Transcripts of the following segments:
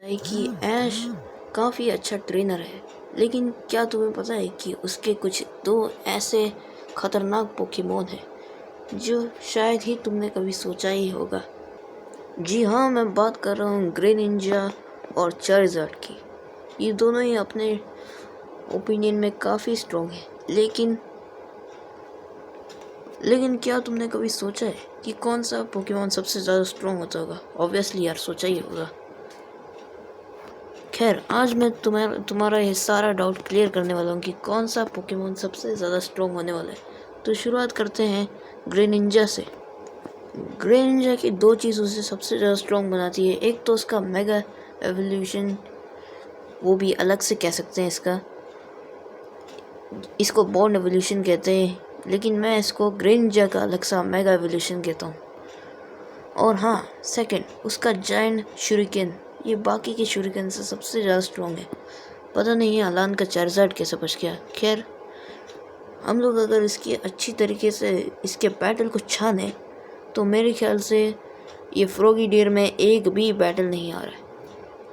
है कि ऐश काफ़ी अच्छा ट्रेनर है, लेकिन क्या तुम्हें पता है कि उसके कुछ दो ऐसे खतरनाक पोकेमोन हैं जो शायद ही तुमने कभी सोचा ही होगा। जी हाँ, मैं बात कर रहा हूँ ग्रेनिंजा और चार्जर्ड की। ये दोनों ही अपने ओपिनियन में काफ़ी स्ट्रॉन्ग है, लेकिन क्या तुमने कभी सोचा है कि कौन सा पोकेमोन सबसे ज़्यादा स्ट्रॉन्ग होता होगा? ऑब्वियसली यार, सोचा ही होगा। खैर, आज मैं तुम्हारा ये सारा डाउट क्लियर करने वाला हूँ कि कौन सा पोकेमोन सबसे ज़्यादा स्ट्रॉन्ग होने वाला है। तो शुरुआत करते हैं ग्रेनिंजा से। ग्रेनिंजा की दो चीज़ उसे सबसे ज़्यादा स्ट्रॉन्ग बनाती है। एक तो उसका मेगा एवोल्यूशन, वो भी अलग से कह सकते हैं इसको बॉर्न एवोल्यूशन कहते हैं, लेकिन मैं इसको ग्रेनिंजा का अलग सा मेगा एवोल्यूशन कहता हूँ। और हाँ, सेकंड, उसका जायंट शुरिकेन, ये बाकी के शुरिकेन से सबसे ज़्यादा स्ट्रॉन्ग है। पता नहीं है अलान का चार्जर्ड कैसे बच गया। खैर, हम लोग अगर इसकी अच्छी तरीके से इसके बैटल को छाने तो मेरे ख्याल से ये फ्रोगी डेयर में एक भी बैटल नहीं आ रहा है।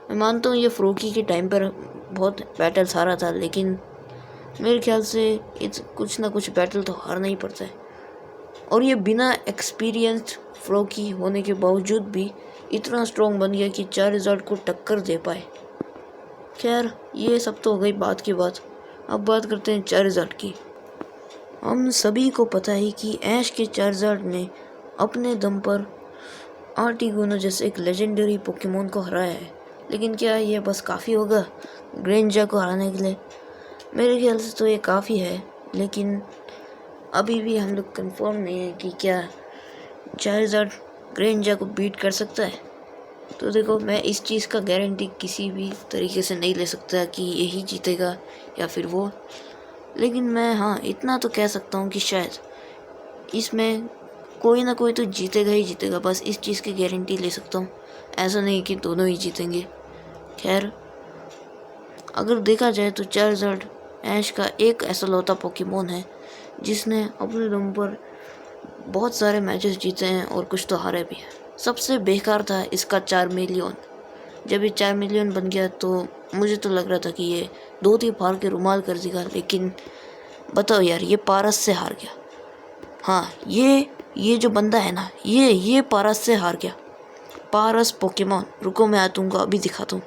मैं मानता हूँ ये फ्रोगी के टाइम पर बहुत बैटल्स हारा था, लेकिन मेरे ख्याल से कुछ ना कुछ बैटल तो हारना ही पड़ता है। और ये बिना एक्सपीरियंस्ड फ्रोगी होने के बावजूद भी इतना स्ट्रॉन्ग बन गया कि चार्जर्ड को टक्कर दे पाए। खैर, ये सब तो हो गई बात की बात। अब बात करते हैं चार्जर्ड की। हम सभी को पता है कि ऐश के चार्जर्ड ने अपने दम पर आर्टिगोनो जैसे एक लेजेंडरी पोकेमोन को हराया है, लेकिन क्या ये बस काफ़ी होगा ग्रेनिंजा को हराने के लिए? मेरे ख्याल से तो ये काफ़ी है, लेकिन अभी भी हम लोग कंफर्म नहीं है कि क्या चार्जर्ड ग्रेनिंजा को बीट कर सकता है। तो देखो, मैं इस चीज़ का गारंटी किसी भी तरीके से नहीं ले सकता कि यही जीतेगा या फिर वो, लेकिन मैं हाँ इतना तो कह सकता हूँ कि शायद इसमें कोई ना कोई तो जीतेगा ही जीतेगा। बस इस चीज़ की गारंटी ले सकता हूँ, ऐसा नहीं कि दोनों ही जीतेंगे। खैर, अगर देखा जाए तो चार्जर्ड ऐश का एक ऐसा लौता पोकेमोन है जिसने अपने दम पर बहुत सारे मैचेस जीते हैं और कुछ तो हारे भी हैं। सबसे बेकार था इसका चारमेलियन। जब ये चारमेलियन बन गया तो मुझे तो लग रहा था कि ये दो तीन फाड़ के रुमाल कर देगा, लेकिन बताओ यार, ये पारस से हार गया। हाँ, ये जो बंदा है ना, ये पारस से हार गया। पारस पोकेमोन, रुको मैं आतूँगा, अभी दिखाता हूँ।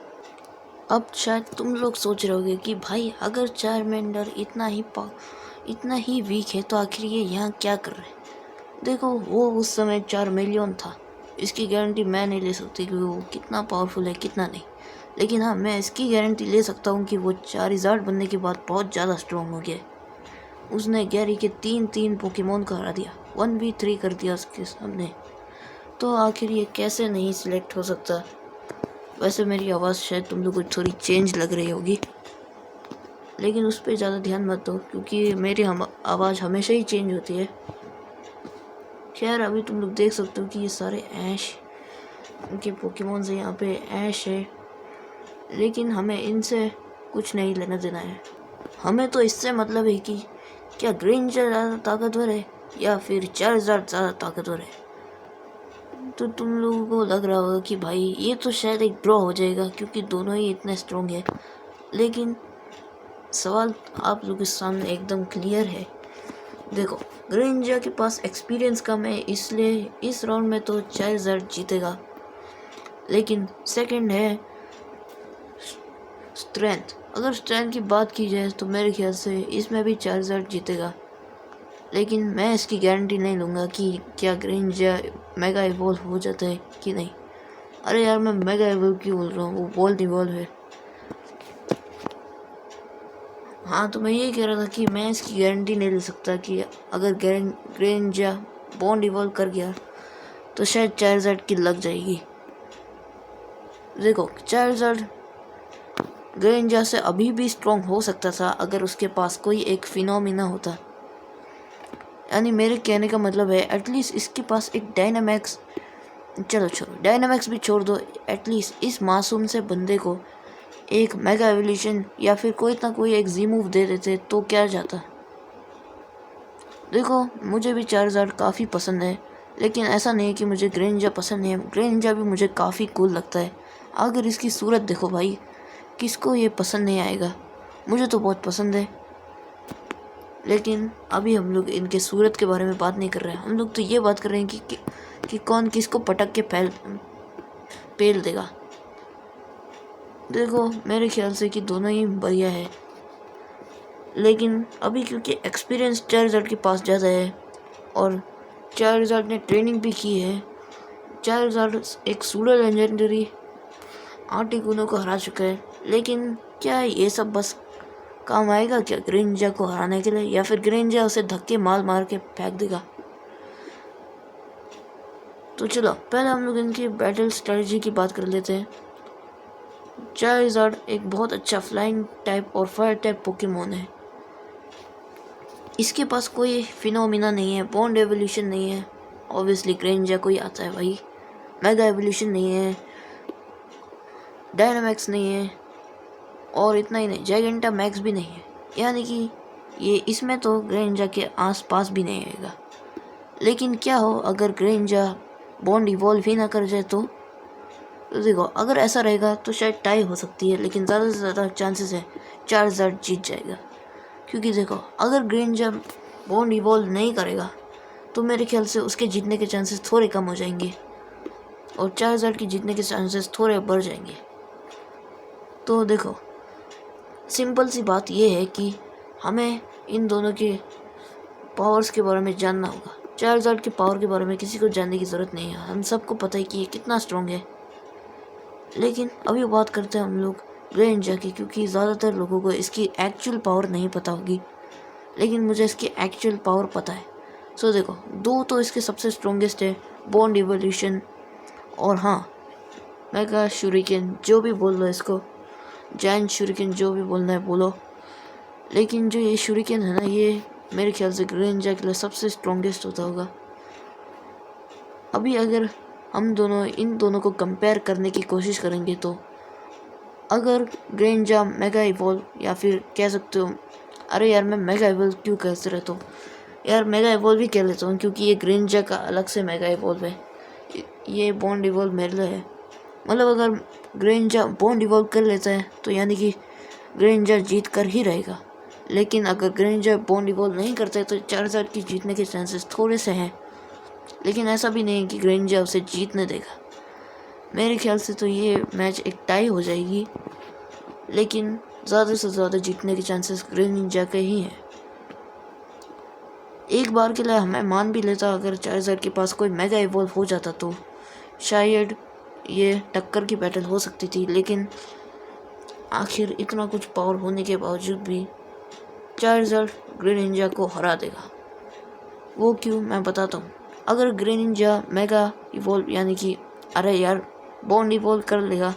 अब शायद तुम लोग सोच रहे होगे कि भाई अगर चारमेंडर इतना ही वीक है तो आखिर ये यहाँ क्या कर रहे हैं? देखो, वो उस समय चारमेलियन था, इसकी गारंटी मैं नहीं ले सकती कि वो कितना पावरफुल है कितना नहीं, लेकिन हाँ मैं इसकी गारंटी ले सकता हूँ कि वो चारिज़ार्ड बनने के बाद बहुत ज़्यादा स्ट्रॉन्ग हो गया। उसने गैरी के तीन पोकेमोन को हरा दिया, 1v3 कर दिया उसके सामने। तो आखिर ये कैसे नहीं सिलेक्ट हो सकता? वैसे मेरी आवाज़ शायद तुम लोगों को थोड़ी चेंज लग रही होगी, लेकिन उस पर ज़्यादा ध्यान मत दो क्योंकि मेरी आवाज़ हमेशा ही चेंज होती है। खैर, अभी तुम लोग देख सकते हो कि ये सारे ऐश के पोकेमोन से यहाँ पे ऐश है, लेकिन हमें इनसे कुछ नहीं लेना देना है। हमें तो इससे मतलब है कि क्या ग्रेनिंजा ज़्यादा ताकतवर है या फिर चार्जर्ड ज़्यादा ताकतवर है। तो तुम लोगों को लग रहा होगा कि भाई ये तो शायद एक ड्रॉ हो जाएगा क्योंकि दोनों ही इतने स्ट्रॉन्ग है, लेकिन सवाल आप लोगों के सामने एकदम क्लियर है। देखो, ग्रेनिंजा के पास एक्सपीरियंस कम है, इसलिए इस राउंड में तो चार्जर्ड जीतेगा, लेकिन सेकंड है स्ट्रेंथ। अगर स्ट्रेंथ की बात की जाए तो मेरे ख्याल से इसमें भी चार्जर्ड जीतेगा, लेकिन मैं इसकी गारंटी नहीं लूँगा कि क्या ग्रेनिंजा मेगा इवॉल्व हो जाता है कि नहीं। अरे यार, मैं मेगा इवॉल्व क्यों बोल रहा हूँ, वो बोल्ड इवॉल्व है। हाँ, तो मैं ये कह रहा था कि मैं इसकी गारंटी नहीं ले सकता कि अगर ग्रेनिंजा बॉन्ड इवॉल्व कर गया तो शायद चार्जर्ड की लग जाएगी। देखो, चार्जर्ड ग्रेनिंजा से अभी भी स्ट्रॉन्ग हो सकता था अगर उसके पास कोई एक फिनोमिना होता। यानी मेरे कहने का मतलब है एटलीस्ट इसके पास एक डायनामैक्स, चलो छोड़ो डायनामैक्स भी छोड़ दो, एटलीस्ट इस मासूम से बंदे को एक मेगा एवोल्यूशन या फिर कोई ना कोई एक जी मूव दे देते तो क्या जाता। देखो, मुझे भी चार्जर्ड काफ़ी पसंद है, लेकिन ऐसा नहीं है कि मुझे ग्रेनिंजा पसंद नहीं है। ग्रेनिंजा भी मुझे काफ़ी कूल लगता है। अगर इसकी सूरत देखो भाई, किसको ये पसंद नहीं आएगा? मुझे तो बहुत पसंद है। लेकिन अभी हम लोग इनके सूरत के बारे में बात नहीं कर रहे हैं, हम लोग तो ये बात कर रहे हैं कि कौन किसको पटक के पेल देगा। देखो मेरे ख्याल से कि दोनों ही बढ़िया है, लेकिन अभी क्योंकि एक्सपीरियंस चार्जर के पास ज़्यादा है और चार्जर ने ट्रेनिंग भी की है। चार्जर एक सूडो लेजेंडरी आर्टिकुनो को हरा चुका है, लेकिन क्या ये सब बस काम आएगा क्या ग्रेंजा को हराने के लिए, या फिर ग्रेंजा उसे धक्के मार के फेंक देगा? तो चलो पहले हम लोग इनकी बैटल स्ट्रेटजी की बात कर लेते हैं। चार्जर एक बहुत अच्छा फ्लाइंग टाइप और फायर टाइप पोकेमोन है। इसके पास कोई फिनोमिना नहीं है, बॉन्ड एवोल्यूशन नहीं है। ऑब्वियसली ग्रेंजा को ही आता है भाई। मेगा एवोल्यूशन नहीं है, डायनामैक्स नहीं है, और इतना ही नहीं, जैगेंटा मैक्स भी नहीं है। यानी कि ये इसमें तो ग्रेंजा के आसपास भी नहीं आएगा। लेकिन क्या हो अगर ग्रेंजा बॉन्ड इवॉल्व ही ना कर जाए तो देखो अगर ऐसा रहेगा तो शायद टाई हो सकती है, लेकिन ज़्यादा से ज़्यादा चांसेस है चार्जर जीत जाएगा। क्योंकि देखो अगर ग्रेंजा बॉन्ड इवॉल्व नहीं करेगा तो मेरे ख्याल से उसके जीतने के चांसेस थोड़े कम हो जाएंगे और चार्जर की जीतने के चांसेस थोड़े बढ़ जाएंगे। तो देखो सिंपल सी बात यह है कि हमें इन दोनों के पावर्स के बारे में जानना होगा। चार्जर के पावर के बारे में किसी को जानने की ज़रूरत नहीं है, हम सबको पता है कि ये कितना स्ट्रॉन्ग है। लेकिन अभी बात करते हैं हम लोग ग्रेंजा की, क्योंकि ज़्यादातर लोगों को इसकी एक्चुअल पावर नहीं पता होगी, लेकिन मुझे इसकी एक्चुअल पावर पता है। सो देखो दो तो इसके सबसे स्ट्रॉन्गेस्ट है, बॉन्ड इवोल्यूशन और हाँ मेगा शूरिकेन, जो भी बोल लो इसको, जायंट शूरिकेन, जो भी बोलना है बोलो। लेकिन जो ये शूरिकेन है ना, ये मेरे ख्याल से ग्रेंजा के लिए सबसे स्ट्रॉन्गेस्ट होता होगा। अभी अगर हम दोनों इन दोनों को कंपेयर करने की कोशिश करेंगे तो अगर ग्रेंजा मेगा इवॉल्व, या फिर कह सकते हो, अरे यार मैं मेगा इवॉल्व क्यों कहते रहता हूँ यार, मेगा इवॉल्व ही कह लेता हूँ क्योंकि ये ग्रेंजा का अलग से मेगा इवॉल्व है, ये बॉन्ड इवॉल्व मेरे लिए है। मतलब अगर ग्रेंजा बॉन्ड इवॉल्व कर लेता है तो यानी कि ग्रेंजा जीत कर ही रहेगा। लेकिन अगर ग्रेंजा बॉन्ड इवॉल्व नहीं करता है तो चार्जर की जीतने के चांसेस थोड़े से हैं, लेकिन ऐसा भी नहीं कि ग्रेंजा उसे जीतने देगा। मेरे ख्याल से तो ये मैच एक टाई हो जाएगी, लेकिन ज़्यादा से ज़्यादा जीतने के चांसेस ग्रेंजा के ही हैं। एक बार के लिए हमें मान भी लेता अगर चार्जर के पास कोई मेगा इवॉल्व हो जाता तो शायद ये टक्कर की बैटल हो सकती थी, लेकिन आखिर इतना कुछ पावर होने के बावजूद भी चार्जर ग्रेनिंजा को हरा देगा। वो क्यों मैं बताता हूँ। अगर ग्रेनिंजा मेगा इवॉल्व यानी कि अरे यार बॉन्ड इवॉल्व कर लेगा,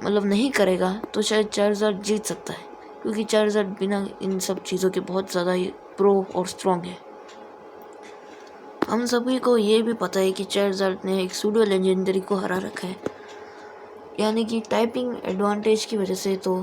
मतलब नहीं करेगा, तो शायद चार्जर जीत सकता है, क्योंकि चार्जर बिना इन सब चीज़ों के बहुत ज़्यादा ही प्रो और स्ट्रॉन्ग है। हम सभी को ये भी पता है कि चार्जर ने एक सूडो लेजेंडरी को हरा रखा है, यानी कि टाइपिंग एडवांटेज की वजह से तो